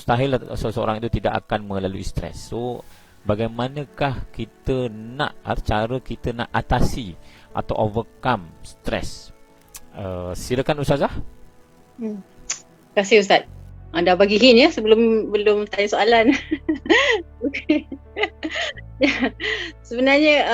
mustahil seseorang itu tidak akan melalui stres. So bagaimanakah kita nak, cara kita nak atasi atau overcome stres? Silakan Ustazah. Terima kasih Ustaz. Anda bagi hint ya belum tanya soalan. Okay. Sebenarnya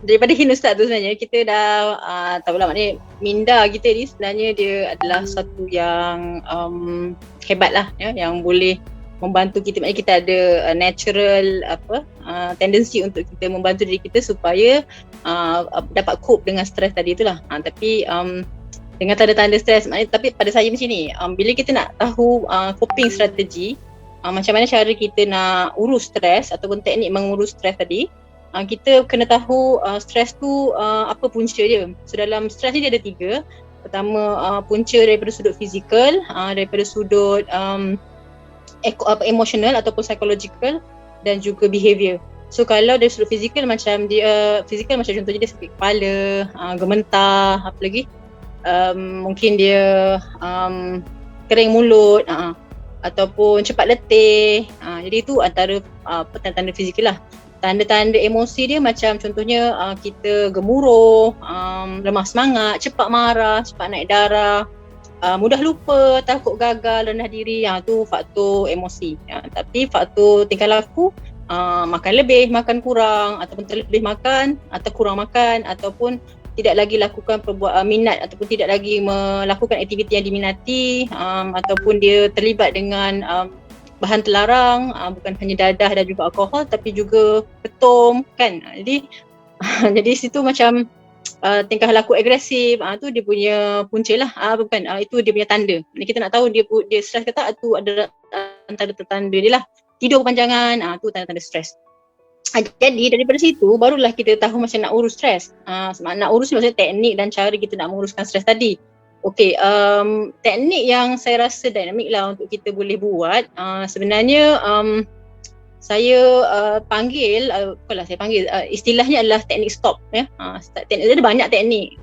daripada hint Ustaz tu sebenarnya kita dah tahu lah, maknanya minda kita ni sebenarnya dia adalah satu yang hebat lah ya, yang boleh membantu kita. Maknanya kita ada natural tendency untuk kita membantu diri kita supaya dapat cope dengan stres tadi itulah. Tapi dengan tanda-tanda stres, tapi pada saya macam ni, bila kita nak tahu coping strategi, macam mana cara kita nak urus stres ataupun teknik mengurus stres tadi, kita kena tahu stres tu apa punca dia. So dalam stres ni dia ada 3. Pertama, punca daripada sudut fizikal, daripada sudut emotional ataupun psychological, dan juga behavior. So kalau dari sudut fizikal macam contohnya dia sakit kepala, gementar, apa lagi, mungkin dia kering mulut, ataupun cepat letih. Jadi itu antara tanda-tanda fizikal lah. Tanda-tanda emosi dia macam contohnya kita gemuruh, lemah semangat, cepat marah, cepat naik darah, mudah lupa, takut gagal, rendah diri. Tu faktor emosi. Tapi faktor tingkah laku, makan lebih, makan kurang, ataupun terlebih makan atau kurang makan, ataupun tidak lagi lakukan minat ataupun tidak lagi melakukan aktiviti yang diminati, ataupun dia terlibat dengan bahan terlarang, bukan hanya dadah dan juga alkohol tapi juga ketum kan. Jadi situ macam tingkah laku agresif, tu dia punya punca lah, itu dia punya tanda. Kita nak tahu dia stres ke tak, tu adalah antara tanda dia lah. Tidur kepanjangan, tu tanda-tanda stres. Jadi daripada situ barulah kita tahu macam nak urus stres. Nak urus maksudnya teknik dan cara kita nak menguruskan stres tadi. Okey, teknik yang saya rasa dinamik lah untuk kita boleh buat, sebenarnya saya panggil, istilahnya adalah teknik stop ya. Dia ada banyak teknik.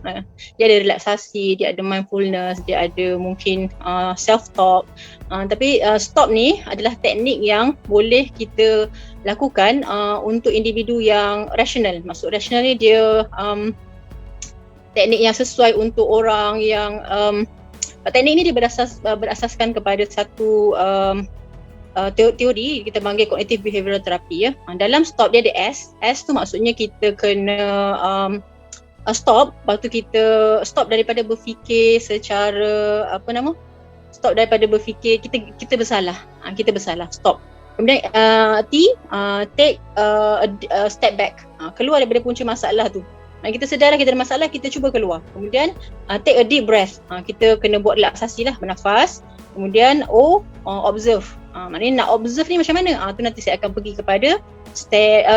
Dia ada relaksasi, dia ada mindfulness, dia ada mungkin self-talk. Tapi stop ni adalah teknik yang boleh kita lakukan untuk individu yang rasional. Maksud rasional ni dia teknik yang sesuai untuk orang yang teknik ni dia berasaskan kepada satu teori kita panggil cognitive behavioral therapy ya. Dalam stop dia ada S tu maksudnya kita kena stop, lepas tu kita stop daripada berfikir secara stop daripada berfikir kita bersalah. Kita bersalah, stop. Kemudian take a step back, keluar daripada punca masalah tu. Kita sedar kita ada masalah, kita cuba keluar. Kemudian take a deep breath, kita kena buat relaksasi lah, bernafas. Kemudian observe. Maknanya nak observe ni macam mana? Tu nanti saya akan pergi kepada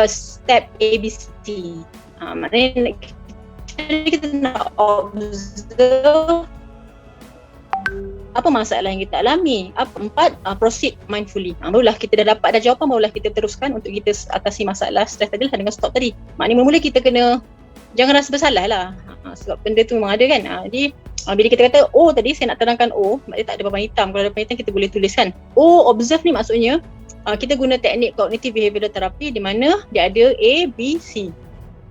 step ABC. Maknanya kita nak observe apa masalah yang kita alami. 4, proceed mindfully. Barulah kita dah dapat jawapan, barulah kita teruskan untuk kita atasi masalah stres tadi dengan stop tadi. Maknanya mula-mula kita kena jangan rasa bersalah lah, sebab benda tu memang ada kan. Jadi bila kita kata tadi saya nak terangkan maknanya tak ada papan hitam. Kalau ada papan hitam kita boleh tuliskan. Observe ni maksudnya kita guna teknik cognitive behavioral therapy di mana dia ada A, B, C.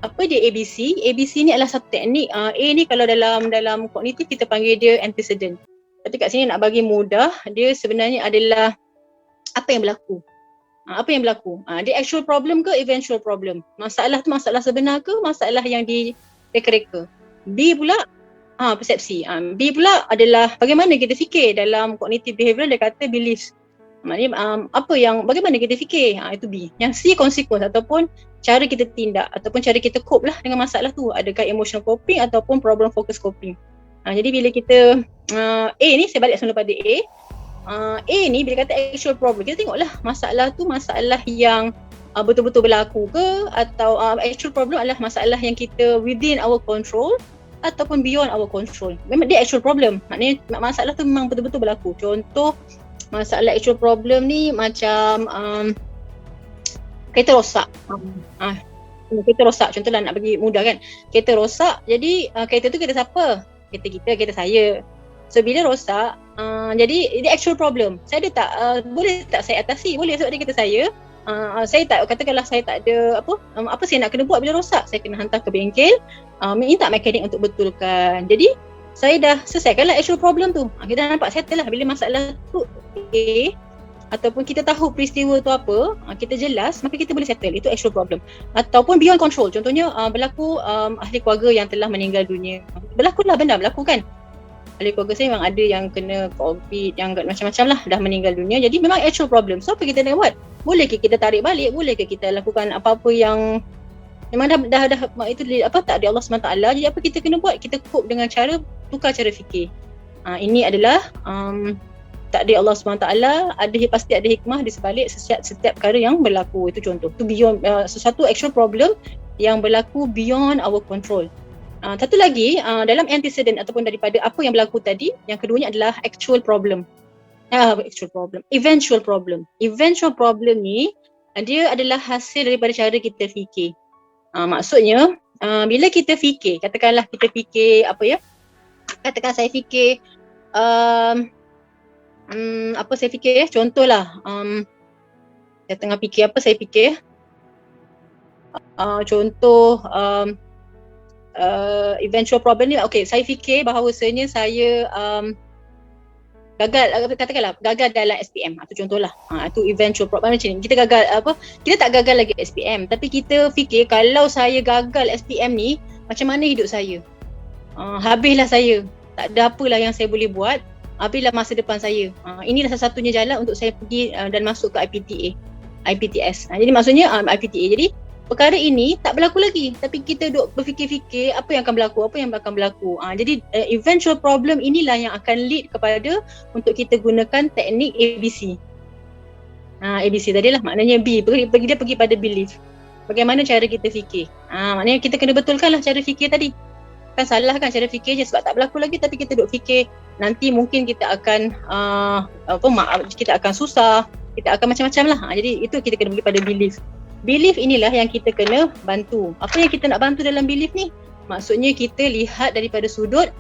Apa dia ABC? ABC ni adalah satu teknik. A ni kalau dalam kognitif kita panggil dia antecedent. Tapi kat sini nak bagi mudah, dia sebenarnya adalah apa yang berlaku. Apa yang berlaku? Dia actual problem ke eventual problem? Masalah tu masalah sebenar ke masalah yang direka-reka? B pula persepsi. B pula adalah bagaimana kita fikir. Dalam cognitive behavioral dia kata beliefs. Maknanya bagaimana kita fikir, itu B. Yang C consequence ataupun cara kita tindak ataupun cara kita cope lah dengan masalah tu. Adakah emotional coping ataupun problem focus coping. Jadi bila kita A ni, saya balik semula pada A. A ni bila kata actual problem, kita tengoklah masalah tu masalah yang betul-betul berlaku ke, atau actual problem adalah masalah yang kita within our control ataupun beyond our control. Memang dia actual problem. Maknanya masalah tu memang betul-betul berlaku. Contoh masalah actual problem ni macam kereta rosak. Kereta rosak, contohlah nak bagi mudah kan. Kereta rosak, jadi kereta tu kereta siapa? Kereta kita, kereta saya. So bila rosak, jadi ini actual problem. Saya ada tak, boleh tak saya atasi? Boleh. Sebab dia kata saya tak, katakanlah saya tak ada apa saya nak kena buat bila rosak. Saya kena hantar ke bengkel, minta mekanik untuk betulkan. Jadi saya dah selesaikanlah actual problem tu. Kita dah nampak settle lah. Bila masalah tu ataupun kita tahu peristiwa tu apa, kita jelas, maka kita boleh settle. Itu actual problem. Ataupun beyond control. Contohnya berlaku ahli keluarga yang telah meninggal dunia. Berlakulah benda, berlaku kan. Ahli keluarga saya memang ada yang kena COVID, yang macam-macam lah, dah meninggal dunia. Jadi memang actual problem. So apa kita nak buat? Boleh ke kita tarik balik? Boleh ke kita lakukan apa-apa yang memang dah itu tak ada Allah SWT. Jadi apa kita kena buat? Kita cope dengan cara, tukar cara fikir. Ini adalah tak ada Allah SWT, pasti ada hikmah di sebalik setiap perkara yang berlaku. Itu contoh. Itu beyond sesuatu actual problem yang berlaku beyond our control. Satu lagi, dalam antecedent ataupun daripada apa yang berlaku tadi, yang keduanya adalah actual problem. Eventual problem. Eventual problem ni, dia adalah hasil daripada cara kita fikir. Maksudnya, bila kita fikir, katakanlah kita fikir katakan saya fikir, apa saya fikir contohlah, saya tengah fikir apa saya fikir, contoh, eventual problem ni, saya fikir bahawasanya saya katakanlah gagal dalam SPM atau contohlah, itu eventual problem macam ni. Kita gagal kita tak gagal lagi SPM, tapi kita fikir kalau saya gagal SPM ni, macam mana hidup saya, habislah saya, tak ada apalah yang saya boleh buat, habislah masa depan saya. Inilah salah satunya jalan untuk saya pergi dan masuk ke IPTS. Jadi maksudnya IPTA. Jadi perkara ini tak berlaku lagi, tapi kita duk berfikir-fikir apa yang akan berlaku. Jadi eventual problem inilah yang akan lead kepada untuk kita gunakan teknik ABC. ABC tadilah maknanya B, dia pergi pada belief. Bagaimana cara kita fikir. Maknanya kita kena betulkanlah cara fikir tadi. Kan salah kan cara fikir je sebab tak berlaku lagi, tapi kita duk fikir nanti mungkin kita akan kita akan susah, kita akan macam-macam lah. Jadi itu kita kena pergi pada belief. Belief inilah yang kita kena bantu. Apa yang kita nak bantu dalam belief ni? Maksudnya kita lihat daripada sudut,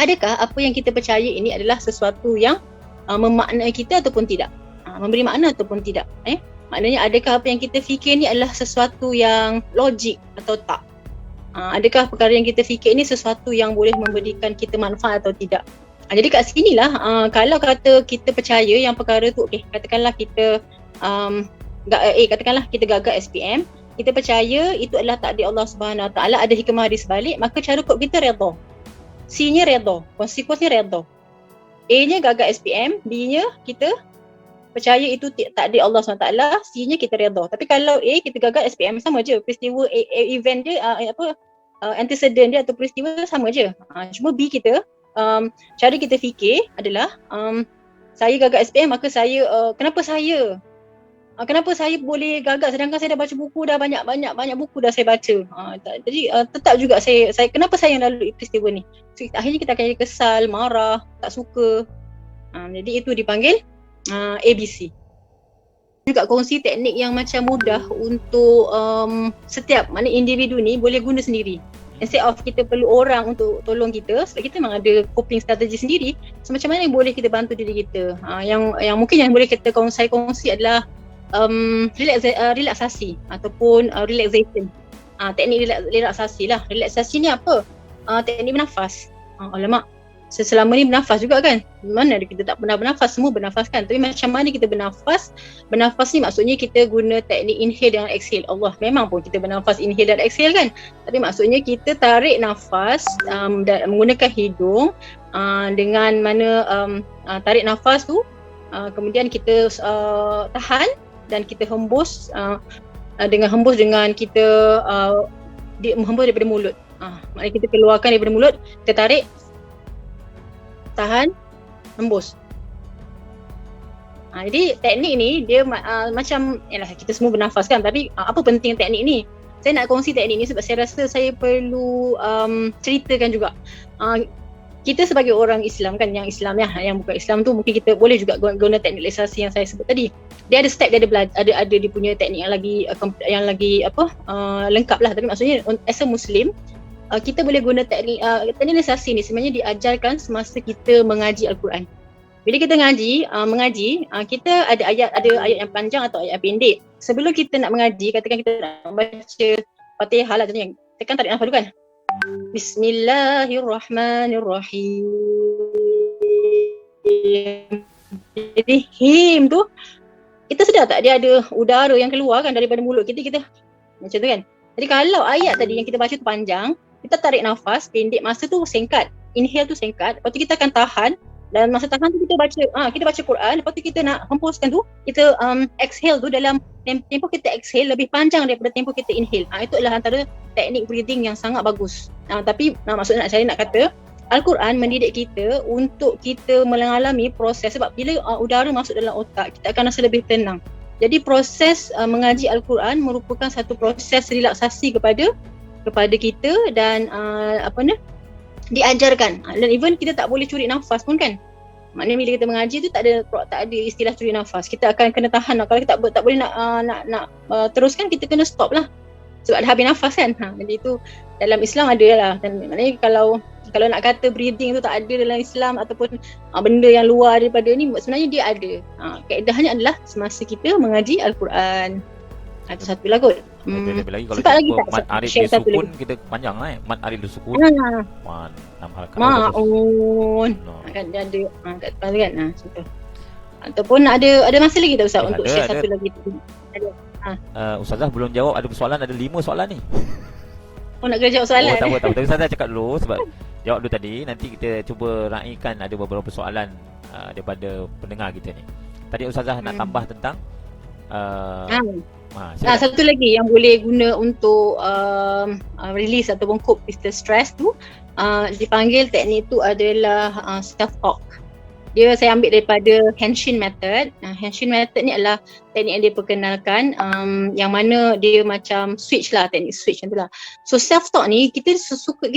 adakah apa yang kita percaya ini adalah sesuatu yang memaknai kita ataupun tidak? Memberi makna ataupun tidak? Maknanya adakah apa yang kita fikir ni adalah sesuatu yang logik atau tak? Adakah perkara yang kita fikir ni sesuatu yang boleh memberikan kita manfaat atau tidak? Jadi kat sinilah, kalau kata kita percaya yang perkara tu, katakanlah kita katakanlah kita gagal SPM, kita percaya itu adalah takdir Allah Subhanahu Wa Taala, ada hikmah di sebalik, maka cara kod kita redha. C-nya redha, konsekuensnya redha. A-nya gagal SPM, B-nya kita percaya itu takdir Allah SWT, C-nya kita redha. Tapi kalau A kita gagal SPM, sama je peristiwa event dia, antecedent dia atau peristiwa sama je. Cuma B kita, cara kita fikir adalah saya gagal SPM, maka saya kenapa saya boleh gagal sedangkan saya dah baca buku, dah banyak buku dah saya baca. Jadi tetap juga saya kenapa saya yang lalui peristiwa ni. So, akhirnya kita akan kesal, marah, tak suka. Jadi itu dipanggil ABC. Juga kongsi teknik yang macam mudah untuk setiap mana individu ni boleh guna sendiri. Instead of kita perlu orang untuk tolong kita, sebab kita memang ada coping strategi sendiri. So macam mana yang boleh kita bantu diri kita? Yang mungkin yang boleh kita kongsi adalah relaksasi ataupun relaxation. Teknik relaksasi lah. Relaksasi ni apa? Teknik bernafas. Alamak, selama ni bernafas juga kan? Mana kita tak pernah bernafas, semua bernafas kan? Tapi macam mana kita bernafas? Bernafas ni maksudnya kita guna teknik inhale dan exhale. Allah, memang pun kita bernafas inhale dan exhale kan? Tapi maksudnya kita tarik nafas menggunakan hidung, dengan mana tarik nafas tu, kemudian kita tahan dan kita hembus, dengan kita hembus daripada mulut. Maknanya kita keluarkan daripada mulut, kita tarik, tahan, hembus. Jadi teknik ni dia macam kita semua bernafas kan, tapi apa penting teknik ni? Saya nak kongsi teknik ni sebab saya rasa saya perlu ceritakan juga. Kita sebagai orang Islam kan, yang Islam yang bukan Islam tu mungkin kita boleh juga guna teknik relaksasi yang saya sebut tadi. Dia ada step, dia ada dia punya teknik yang lagi lengkap lah. Tapi maksudnya as a Muslim, kita boleh guna teknik lisasi ni sebenarnya diajarkan semasa kita mengaji Al-Quran. Bila kita mengaji, kita ada ayat yang panjang atau ayat yang pendek. Sebelum kita nak mengaji, katakan kita nak baca Fatihah lah contohnya. Kita kan tarik nafas dulu kan. Bismillahirrahmanirrahim. Jadi him tu kita sedar tak dia ada udara yang keluar kan daripada mulut kita macam tu kan. Jadi kalau ayat tadi yang kita baca tu panjang, kita tarik nafas pendek, masa tu singkat. Inhale tu singkat, lepas tu kita akan tahan. Dan masa tahan tu kita baca Quran, lepas tu kita nak hempuskan tu, kita exhale tu dalam tempoh kita exhale lebih panjang daripada tempoh kita inhale. Itu adalah antara teknik breathing yang sangat bagus. Tapi maksudnya saya nak kata Al-Quran mendidik kita untuk kita mengalami proses, sebab bila udara masuk dalam otak, kita akan rasa lebih tenang. Jadi proses mengaji Al-Quran merupakan satu proses relaksasi kepada kita dan diajarkan. Dan even kita tak boleh curi nafas pun kan. Maknanya bila kita mengaji tu tak ada istilah curi nafas. Kita akan kena tahan lah. Kalau kita tak boleh nak teruskan, kita kena stop lah. Sebab dah habis nafas kan. Jadi itu dalam Islam ada lah. Dan maknanya kalau nak kata breathing tu tak ada dalam Islam ataupun benda yang luar daripada ni, sebenarnya dia ada. Kaedahnya adalah semasa kita mengaji Al-Quran. Itu satu lah kot. Lebih lagi kalau Sempat jumpa lagi tak? Mat Arif Share dia satu sukun, lagi. kita panjang lah Mat Arif dia sukun. Man, 6 harakat. Ma'un. Kan dia ada kat depan tu kan. Macam tu. Ataupun ada masa lagi tak Ustaz untuk share satu lagi tu? Ada. Ustazah belum jawab, ada soalan, ada 5 soalan ni. Nak kena jawab soalan. Tak apa. Tapi Ustazah cakap dulu sebab jawab dulu tadi, nanti kita cuba raikan ada beberapa soalan daripada pendengar kita ni. Tadi Ustazah nak tambah tentang satu lagi yang boleh guna untuk release ataupun cope with the stress tu, dipanggil teknik tu adalah self-talk. Saya ambil daripada Henshin Method. Henshin Method ni adalah teknik yang dia perkenalkan, yang mana dia macam switch lah, teknik switch macam tu lah. So self-talk ni kita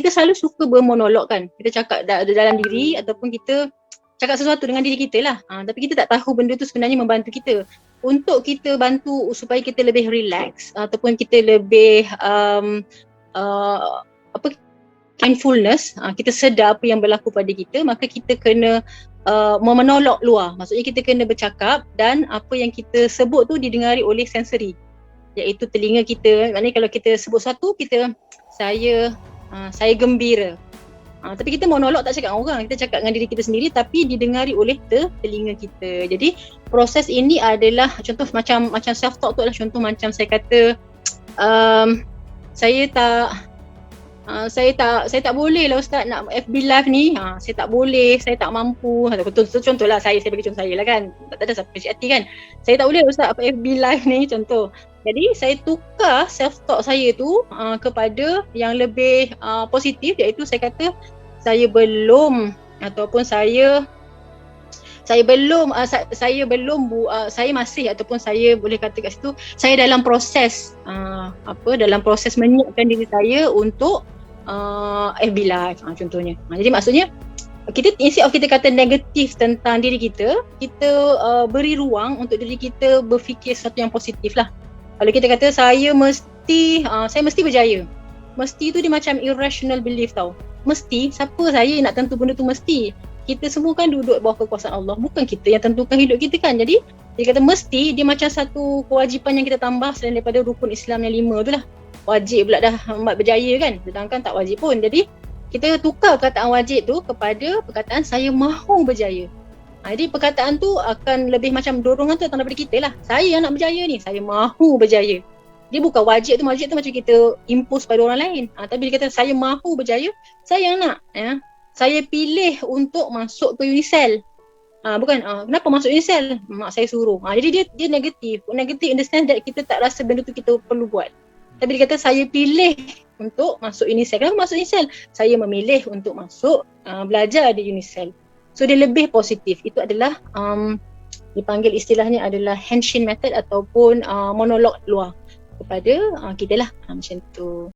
selalu suka bermonolog kan. Kita cakap dalam diri ataupun kita cakap sesuatu dengan diri kita lah. Tapi kita tak tahu benda tu sebenarnya membantu kita. Untuk kita bantu supaya kita lebih relax ataupun kita lebih mindfulness, kita sedar apa yang berlaku pada kita, maka kita kena memonolog luar. Maksudnya kita kena bercakap dan apa yang kita sebut tu didengari oleh sensori, iaitu telinga kita. Maknanya kalau kita sebut satu, saya gembira. Tapi kita monolog tak cakap dengan orang, kita cakap dengan diri kita sendiri tapi didengari oleh telinga kita. Jadi proses ini adalah contoh macam self talk tu adalah contoh macam saya kata saya tak boleh lah Ustaz nak FB live ni. Saya tak boleh, saya tak mampu. Contohlah saya bagi contoh saya lah kan. Tak ada siapa kecil hati kan. Saya tak boleh Ustaz FB live ni contoh. Jadi saya tukar self talk saya tu kepada yang lebih positif, iaitu saya kata saya masih ataupun saya boleh kata kat situ saya dalam proses dalam proses menyiapkan diri saya untuk FB live contohnya. Jadi maksudnya kita instead of kita kata negatif tentang diri kita beri ruang untuk diri kita berfikir sesuatu yang positif lah. Kalau kita kata saya mesti berjaya. Mesti tu dia macam irrational belief tau. Mesti, siapa saya nak tentu benda tu mesti? Kita semua kan duduk bawah kekuasaan Allah. Bukan kita yang tentukan hidup kita kan. Jadi dia kata mesti, dia macam satu kewajipan yang kita tambah selain daripada rukun Islam yang 5 tu lah. Wajib pula dah berjaya kan. Sedangkan tak wajib pun. Jadi kita tukar perkataan wajib tu kepada perkataan saya mahu berjaya. Jadi perkataan tu akan lebih macam dorongan tu datang daripada kita lah. Saya yang nak berjaya ni, saya mahu berjaya. Dia bukan wajib tu macam kita impose pada orang lain. Tapi dia kata saya mahu berjaya, saya yang nak. Saya pilih untuk masuk ke Unicell. Bukan, kenapa masuk Unicell? Mak saya suruh. Jadi dia negatif. Negatif in the sense that kita tak rasa benda tu kita perlu buat. Tapi dia kata saya pilih untuk masuk Unicell. Kenapa masuk Unicell? Saya memilih untuk masuk belajar di Unicell. So dia lebih positif. Itu adalah dipanggil istilahnya adalah Henshin Method ataupun monolog luar kepada kita lah macam tu.